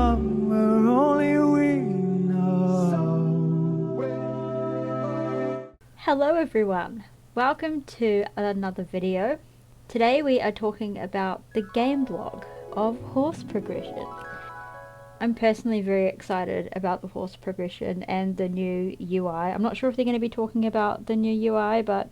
somewhere only we know. Hello everyone, welcome to another video. Today we are talking about the game blog of horse progression. I'm personally very excited about the horse progression and the new UI. I'm not sure if they're going to be talking about the new UI, but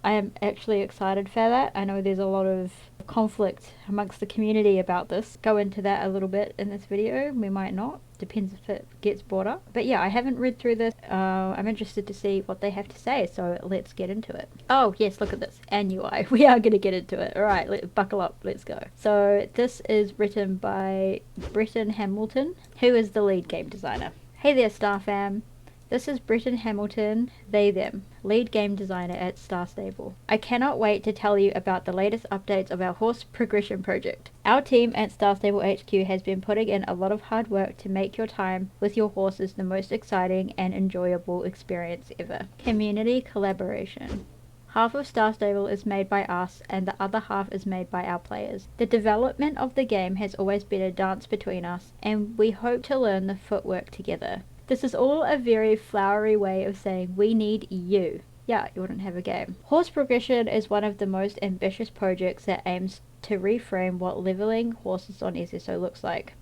I am actually excited for that. I know there's a lot of conflict amongst the community about this. Go into that a little bit in this video. We might not. Depends if it gets brought up. But yeah, I haven't read through this. I'm interested to see what they have to say, so let's get into it. Oh yes, look at this. And UI. We are going to get into it. Alright, buckle up. Let's go. So this is written by ꞵ𝗵𝗶𝘁𝗧𝘵𝘅, who is the lead game designer. Hey there, Star Fam. This is ꞵ𝗵𝗶𝘁𝗃, 𝘵𝗵, lead game designer at Star Stable. I cannot wait to tell you about the latest updates of our horse progression project. Our team at Star Stable HQ has been putting in a lot of hard work to make your time with your horses the most exciting and enjoyable experience ever. Community collaboration. Half of Star Stable is made by us and the other half is made by our players. The development of the game has always been a dance between us, and we hope to learn the footwork together. This is all a very flowery way of saying we need you. Yeah, you wouldn't have a game. Horse progression is one of the most ambitious projects that aims to reframe what leveling horses on SSO looks like.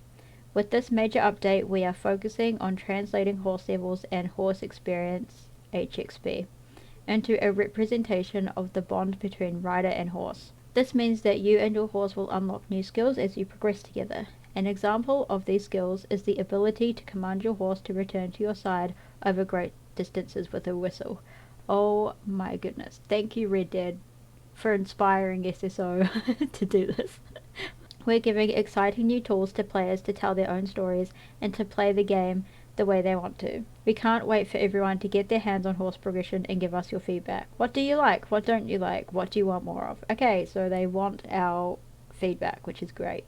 With this major update, we are focusing on translating horse levels and horse experience, HXP, into a representation of the bond between rider and horse. This means that you and your horse will unlock new skills as you progress together. An example of these skills is the ability to command your horse to return to your side over great distances with a whistle. Oh my goodness. Thank you, Red Dead, for inspiring SSO to do this. We're giving exciting new tools to players to tell their own stories and to play the game the way they want to. We can't wait for everyone to get their hands on horse progression and give us your feedback. What do you like? What don't you like? What do you want more of? Okay, so they want our feedback, which is great.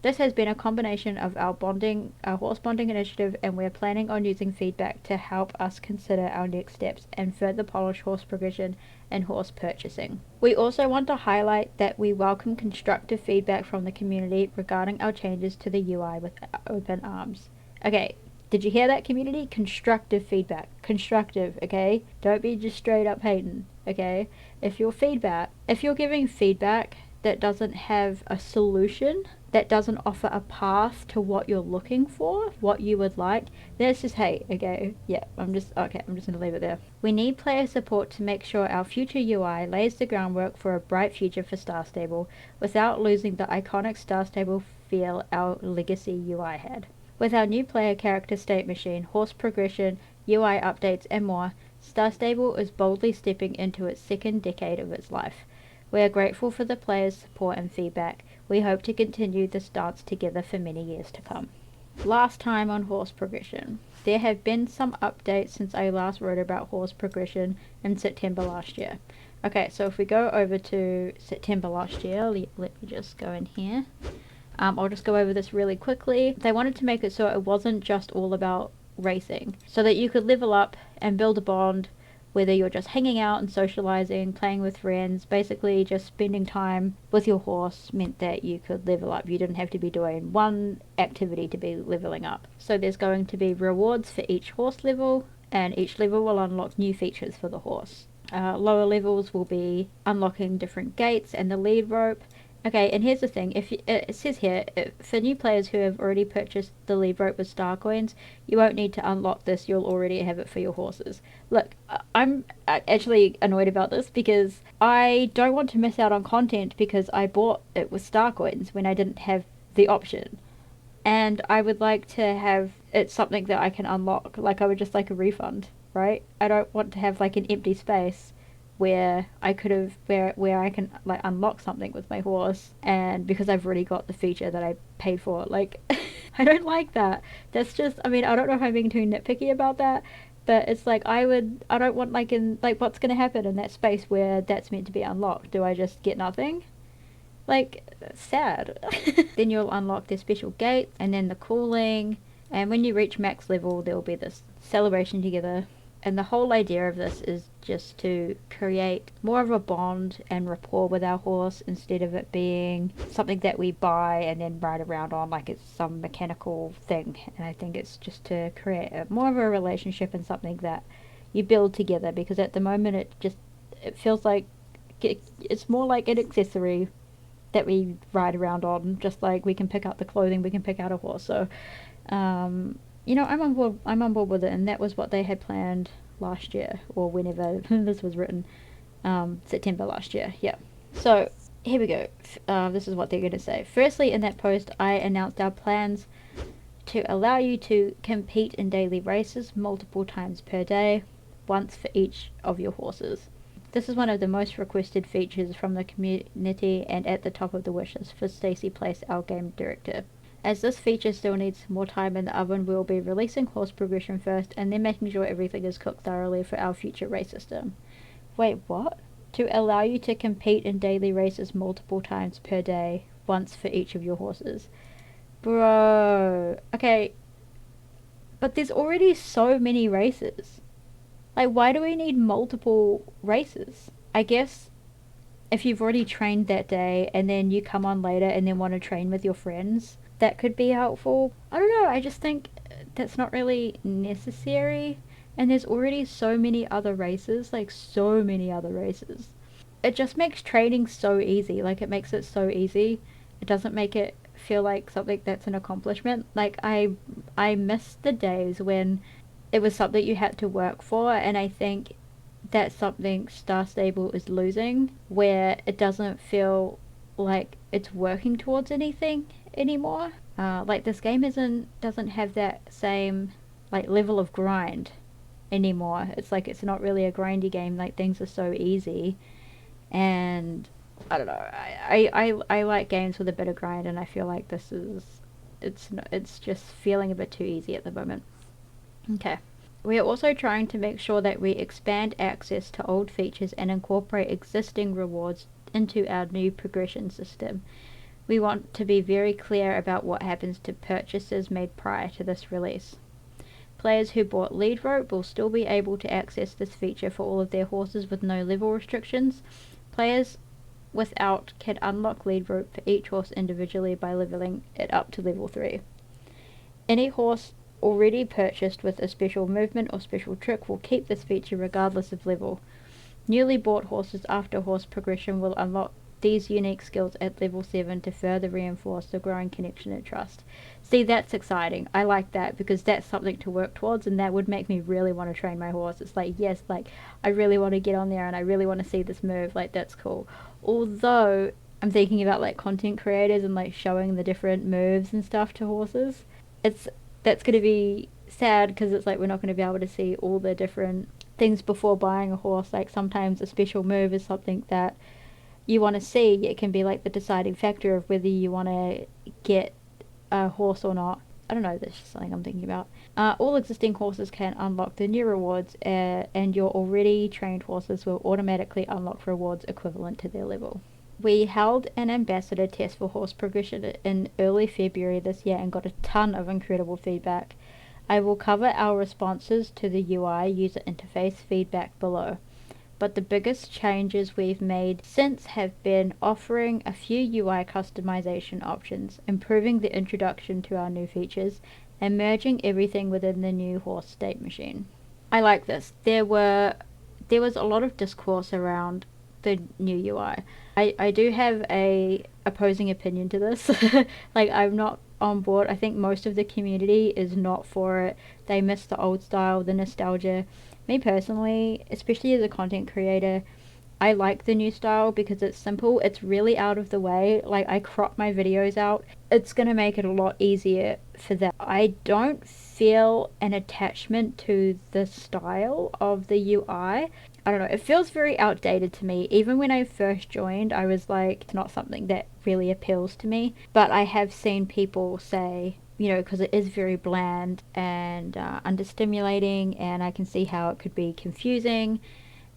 This has been a combination of our horse bonding initiative, and we're planning on using feedback to help us consider our next steps and further polish horse progression and horse purchasing. We also want to highlight that we welcome constructive feedback from the community regarding our changes to the UI with open arms. Okay, did you hear that, community? Constructive feedback. Constructive, okay? Don't be just straight up hating, okay? If you're giving feedback that doesn't have a solution, that doesn't offer a path to what you're looking for, what you would like, then it's just hate, okay? Yeah, I'm just gonna leave it there. We need player support to make sure our future UI lays the groundwork for a bright future for Star Stable without losing the iconic Star Stable feel our legacy UI had. With our new player character state machine, horse progression, UI updates and more, Star Stable is boldly stepping into its second decade of its life. We are grateful for the players' support and feedback. We hope to continue this dance together for many years to come. Last time on horse progression. There have been some updates since I last wrote about horse progression in September last year. Okay, so if we go over to September last year, let me just go in here. I'll just go over this really quickly. They wanted to make it so it wasn't just all about racing, so that you could level up and build a bond, whether you're just hanging out and socializing, playing with friends. Basically just spending time with your horse meant that you could level up. You didn't have to be doing one activity to be leveling up. So there's going to be rewards for each horse level, and each level will unlock new features for the horse. Lower levels will be unlocking different gates and the lead rope. Okay, and here's the thing, it says here, for new players who have already purchased the lead rope with star coins, you won't need to unlock this, you'll already have it for your horses. Look, I'm actually annoyed about this because I don't want to miss out on content because I bought it with star coins when I didn't have the option. And I would like to have it something that I can unlock, like I would just like a refund, right? I don't want to have like an empty space where I could have, where I can like unlock something with my horse, and because I've already got the feature that I paid for, like, I don't like that. That's just, I mean, I don't know if I'm being too nitpicky about that, but it's like, I don't want, like, what's gonna happen in that space where that's meant to be unlocked? Do I just get nothing? Like, sad. Then you'll unlock the special gates, and then the cooling, and when you reach max level, there will be this celebration together. And the whole idea of this is just to create more of a bond and rapport with our horse, instead of it being something that we buy and then ride around on like it's some mechanical thing. And I think it's just to create more of a relationship and something that you build together, because at the moment it feels like it's more like an accessory that we ride around on, just like we can pick out the clothing, we can pick out a horse. So you know, I'm on board with it, and that was what they had planned last year, or whenever this was written, September last year. Yeah. So here we go. This is what they're going to say. Firstly, in that post, I announced our plans to allow you to compete in daily races multiple times per day, once for each of your horses. This is one of the most requested features from the community, and at the top of the wish list for Stacey Place, our game director. As this feature still needs more time in the oven, we'll be releasing horse progression first, and then making sure everything is cooked thoroughly for our future race system. Wait, what? To allow you to compete in daily races multiple times per day, once for each of your horses. Bro, okay, but there's already so many races. Like, why do we need multiple races? I guess if you've already trained that day and then you come on later and then want to train with your friends, that could be helpful. I don't know, I just think that's not really necessary, and there's already so many other races, like so many other races. It just makes training so easy, like it makes it so easy. It doesn't make it feel like something that's an accomplishment. Like I miss the days when it was something you had to work for, and I think that's something Star Stable is losing, where it doesn't feel like it's working towards anything anymore. Like this game doesn't have that same like level of grind anymore. It's like it's not really a grindy game. Like things are so easy, and I don't know. I like games with a bit of grind, and I feel like this is it's just feeling a bit too easy at the moment. Okay. We are also trying to make sure that we expand access to old features and incorporate existing rewards into our new progression system. We want to be very clear about what happens to purchases made prior to this release. Players who bought lead rope will still be able to access this feature for all of their horses with no level restrictions. Players without can unlock lead rope for each horse individually by leveling it up to level 3. Any horse already purchased with a special movement or special trick will keep this feature regardless of level. Newly bought horses after horse progression will unlock these unique skills at level 7 to further reinforce the growing connection and trust. See, that's exciting. I like that, because that's something to work towards, and that would make me really want to train my horse. It's like, yes, like I really want to get on there and I really want to see this move. Like, that's cool. Although I'm thinking about like content creators and like showing the different moves and stuff to horses. That's going to be sad, because it's like we're not going to be able to see all the different things before buying a horse. Like sometimes a special move is something that you want to see. It can be like the deciding factor of whether you want to get a horse or not. I don't know, that's just something I'm thinking about. All existing horses can unlock the new rewards, and your already trained horses will automatically unlock rewards equivalent to their level. We held an ambassador test for horse progression in early February this year and got a ton of incredible feedback. I will cover our responses to the UI user interface feedback below. But the biggest changes we've made since have been offering a few UI customization options, improving the introduction to our new features, and merging everything within the new horse state machine. I like this. There was a lot of discourse around the new UI. I do have a opposing opinion to this. Like, I'm not on board. I think most of the community is not for it. They miss the old style, the nostalgia. Me personally, especially as a content creator, I like the new style because it's simple, it's really out of the way. Like, I crop my videos out. It's gonna make it a lot easier for that. I don't feel an attachment to the style of the UI. I don't know, it feels very outdated to me. Even when I first joined, I was like, it's not something that really appeals to me. But I have seen people say, you know, because it is very bland and understimulating, and I can see how it could be confusing.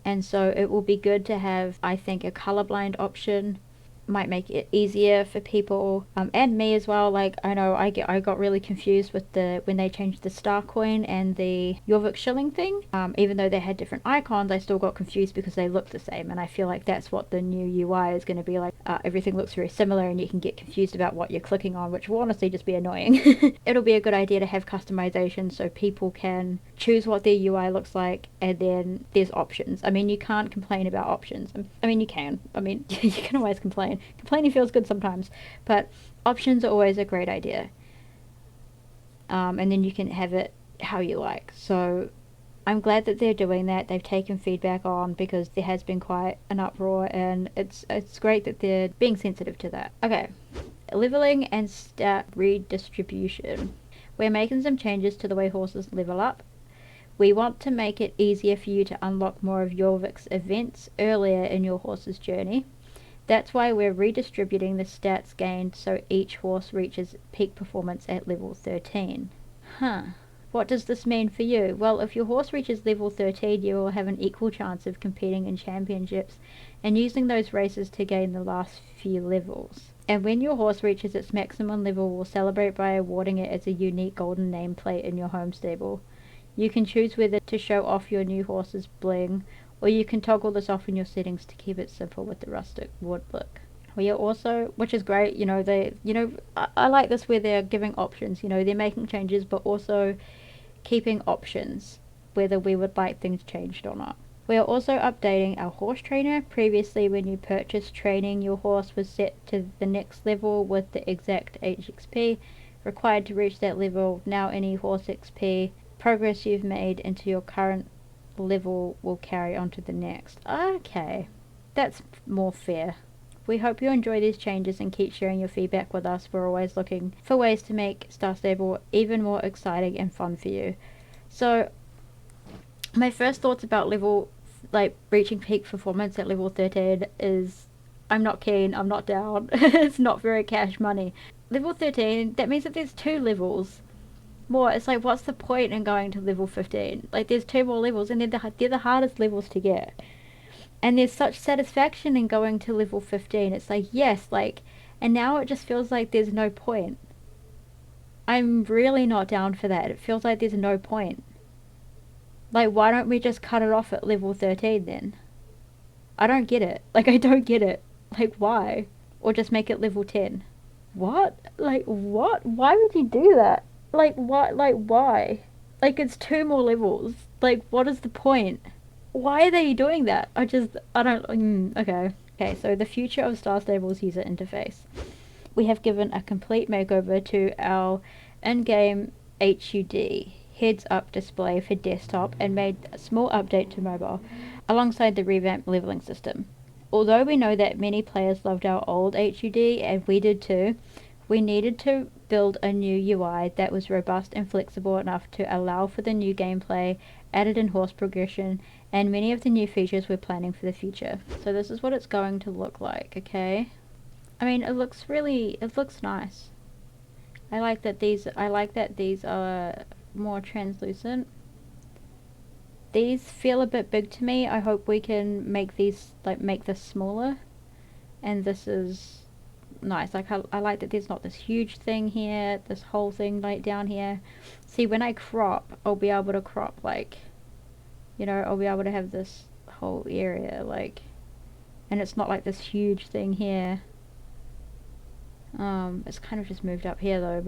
And so it will be good to have, I think, a colorblind option might make it easier for people, and me as well. Like, I know I got really confused with when they changed the star coin and the ꞵ𝗵𝗁𝘓𝘓 thing. Even though they had different icons, I still got confused because they look the same, and I feel like that's what the new UI is going to be like. Everything looks very similar and you can get confused about what you're clicking on, which will honestly just be annoying. It'll be a good idea to have customization so people can choose what their UI looks like, and then there's options. I mean, you can't complain about options. I mean, you can. I mean, you can always complain. Complaining feels good sometimes, but options are always a great idea. And then you can have it how you like. So I'm glad that they're doing that. They've taken feedback on, because there has been quite an uproar, and it's great that they're being sensitive to that. Okay, leveling and stat redistribution. We're making some changes to the way horses level up. We want to make it easier for you to unlock more of Jorvik's events earlier in your horse's journey. That's why we're redistributing the stats gained so each horse reaches peak performance at level 13. What does this mean for you? Well, if your horse reaches level 13, you will have an equal chance of competing in championships and using those races to gain the last few levels. And when your horse reaches its maximum level, we'll celebrate by awarding it as a unique golden nameplate in your home stable. You can choose whether to show off your new horse's bling, or you can toggle this off in your settings to keep it simple with the rustic wood look. We are also, which is great, I like this where they're giving options, they're making changes but also keeping options, whether we would like things changed or not. We are also updating our horse trainer. Previously, when you purchased training, your horse was set to the next level with the exact HXP required to reach that level. Now any horse XP progress you've made into your current level will carry on to the next. Okay, that's more fair. We hope you enjoy these changes and keep sharing your feedback with us. We're always looking for ways to make Star Stable even more exciting and fun for you. So my first thoughts about reaching peak performance at level 13 is I'm not keen, I'm not down. It's not very cash money. Level 13, that means that there's 2 levels more. It's like, what's the point in going to level 15? Like, there's 2 more levels, and they're the hardest levels to get. And there's such satisfaction in going to level 15. It's like, yes, and now it just feels like there's no point. I'm really not down for that. It feels like there's no point. Like, why don't we just cut it off at level 13 then? I don't get it. I don't get it. Why? Or just make it level 10. What? What? Why would you do that? What? Why? It's 2 more levels. What is the point? Why are they doing that? I don't, okay. Okay, so the future of Star Stable's user interface. We have given a complete makeover to our in-game HUD heads-up display for desktop and made a small update to mobile, alongside the revamped leveling system. Although we know that many players loved our old HUD, and we did too, we needed to build a new UI that was robust and flexible enough to allow for the new gameplay, added in horse progression, and many of the new features we're planning for the future. So this is what it's going to look like, okay? I mean, it looks nice. I like that these are more translucent. These feel a bit big to me. I hope we can make these, make this smaller. And this is nice. I like that there's not this huge thing here, this whole thing down here. See, when I crop, I'll be able to crop I'll be able to have this whole area and it's not this huge thing here. It's kind of just moved up here though,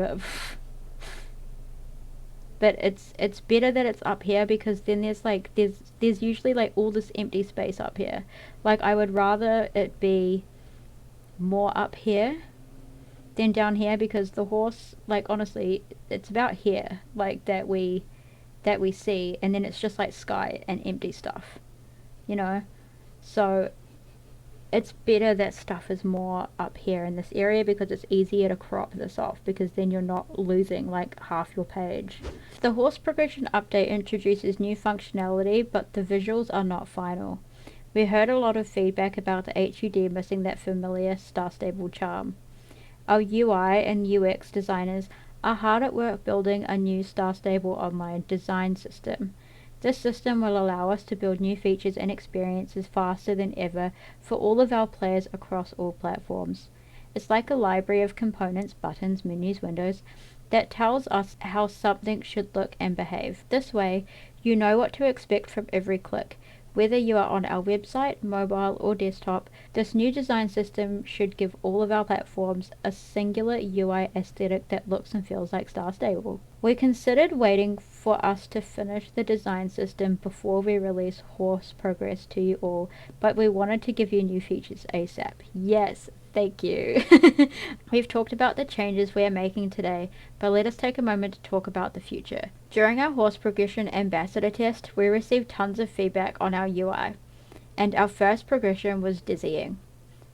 but it's better that it's up here, because then there's usually all this empty space up here. I would rather it be more up here than down here, because the horse, honestly, it's about here that we see, and then it's just sky and empty stuff, so it's better that stuff is more up here in this area, because it's easier to crop this off, because then you're not losing half your page. The horse progression update introduces new functionality, but the visuals are not final. We heard a lot of feedback about the HUD missing that familiar Star Stable charm. Our UI and UX designers are hard at work building a new Star Stable online design system. This system will allow us to build new features and experiences faster than ever for all of our players across all platforms. It's like a library of components, buttons, menus, windows that tells us how something should look and behave. This way, you know what to expect from every click. Whether you are on our website, mobile or desktop, this new design system should give all of our platforms a singular UI aesthetic that looks and feels like Star Stable. We considered waiting for us to finish the design system before we release Horse Progress to you all, but we wanted to give you new features ASAP. Yes, thank you. We've talked about the changes we are making today, but let us take a moment to talk about the future. During our Horse Progression Ambassador test, we received tons of feedback on our UI, and our first progression was dizzying.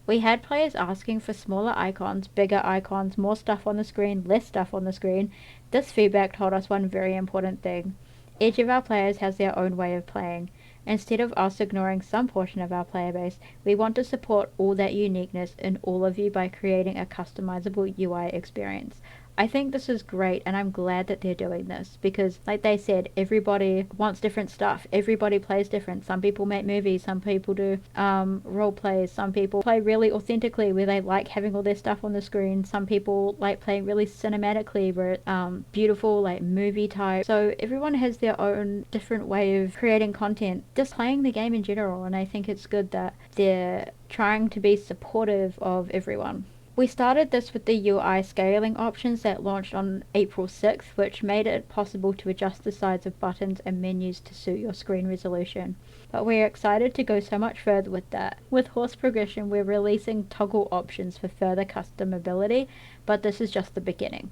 We had players asking for smaller icons, bigger icons, more stuff on the screen, less stuff on the screen. This feedback told us one very important thing. Each of our players has their own way of playing. Instead of us ignoring some portion of our player base, we want to support all that uniqueness in all of you by creating a customizable UI experience. I think this is great, and I'm glad that they're doing this because, like they said, everybody wants different stuff. Everybody plays different. Some people make movies, some people do role plays, some people play really authentically where they like having all their stuff on the screen. Some people like playing really cinematically where it's beautiful, like movie type. So everyone has their own different way of creating content, just playing the game in general, and I think it's good that they're trying to be supportive of everyone. We started this with the UI scaling options that launched on April 6th, which made it possible to adjust the size of buttons and menus to suit your screen resolution. But we're excited to go so much further with that. With Horse Progression, we're releasing toggle options for further customability, but this is just the beginning.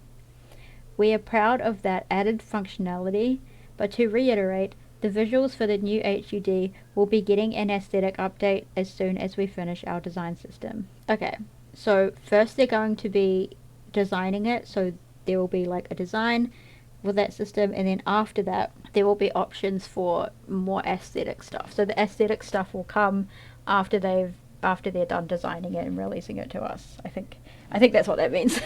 We are proud of that added functionality, but to reiterate, the visuals for the new HUD will be getting an aesthetic update as soon as we finish our design system. Okay. So first they're going to be designing it, so there will be like a design with that system, and then after that there will be options for more aesthetic stuff. So the aesthetic stuff will come after they're done designing it and releasing it to us. I think that's what that means.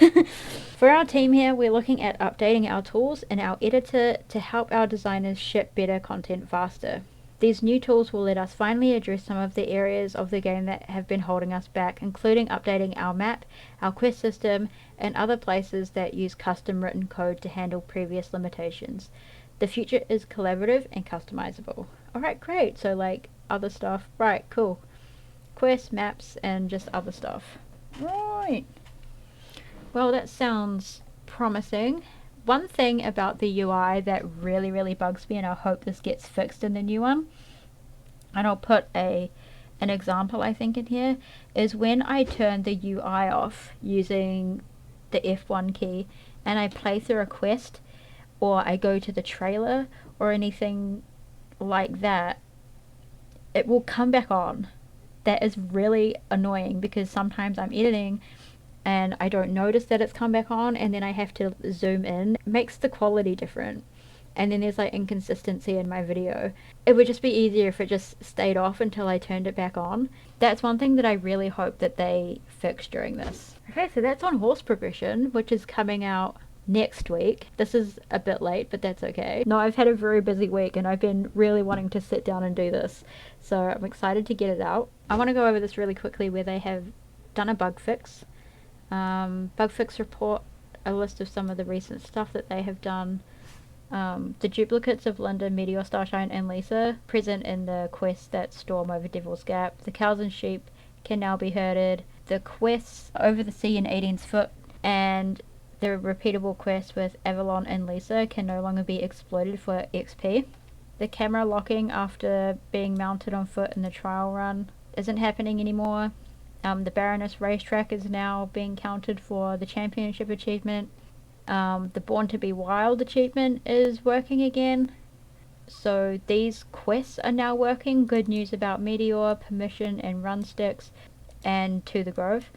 For our team here, we're looking at updating our tools and our editor to help our designers ship better content faster. These new tools will let us finally address some of the areas of the game that have been holding us back, including updating our map, our quest system, and other places that use custom written code to handle previous limitations. The future is collaborative and customizable. Alright, great. So like other stuff. Right, cool. Quests, maps, and just other stuff. Right. Well, that sounds promising. One thing about the UI that really bugs me, and I hope this gets fixed in the new one, and I'll put an example I think in here, is when I turn the UI off using the F1 key and I play through a quest or I go to the trailer or anything like that, it will come back on. That is really annoying because sometimes I'm editing and I don't notice that it's come back on, and then I have to zoom in. It makes the quality different, and then there's like inconsistency in my video. It would just be easier if it just stayed off until I turned it back on. That's one thing that I really hope that they fix during this. Okay, so that's on Horse Progression, which is coming out next week. This is a bit late, but that's okay. No, I've had a very busy week and I've been really wanting to sit down and do this, so I'm excited to get it out. I want to go over this really quickly where they have done a bug fix. Bug fix report, a list of some of the recent stuff that they have done. The duplicates of Linda, Meteor, Starshine, and Lisa present in the quest that storm over Devil's Gap. The cows and sheep can now be herded. The quests over the sea in 18's Foot and the repeatable quest with Avalon and Lisa can no longer be exploited for XP. The camera locking after being mounted on foot in the trial run isn't happening anymore. The Baroness racetrack is now being counted for the championship achievement. The Born to be Wild achievement is working again. So these quests are now working. Good news about Meteor, Permission, and Run Sticks, and To the Grove.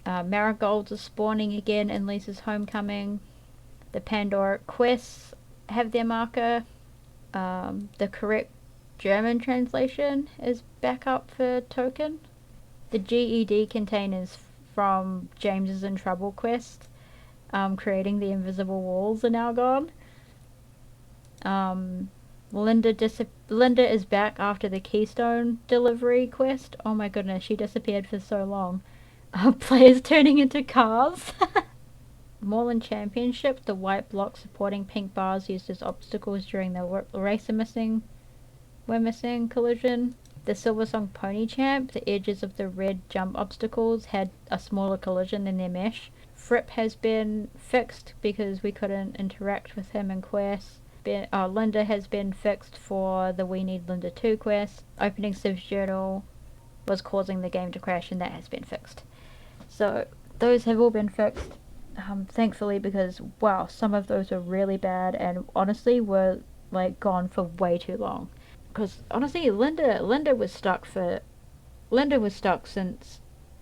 Marigolds are spawning again in Lisa's Homecoming. The Pandora quests have their marker. The correct German translation is back up for token. The GED containers from James's in Trouble quest, creating the invisible walls, are now gone. Linda is back after the Keystone delivery quest. Oh my goodness, she disappeared for so long. Players turning into cars. Moreland Championship, the white blocks supporting pink bars used as obstacles during the race we're missing collision. The Silversong Pony Champ, the edges of the red jump obstacles had a smaller collision than their mesh. Fripp has been fixed because we couldn't interact with him in quests. Linda has been fixed for the We Need Linda 2 quest. Opening Civ's journal was causing the game to crash, and that has been fixed. So those have all been fixed, thankfully, because wow, some of those are really bad and honestly were like gone for way too long. Because honestly, Linda was stuck since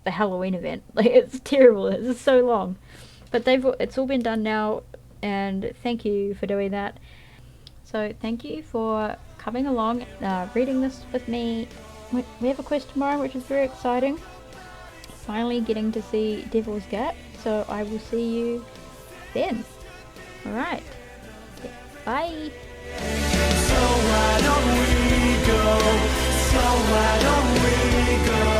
the Halloween event. Like, it's terrible. It's so long, but it's all been done now, and thank you for doing that. So thank you for coming along, reading this with me. We have a quest tomorrow, which is very exciting. Finally getting to see Devil's Gap. So I will see you then. All right. Bye. So why don't we go? So why don't we go?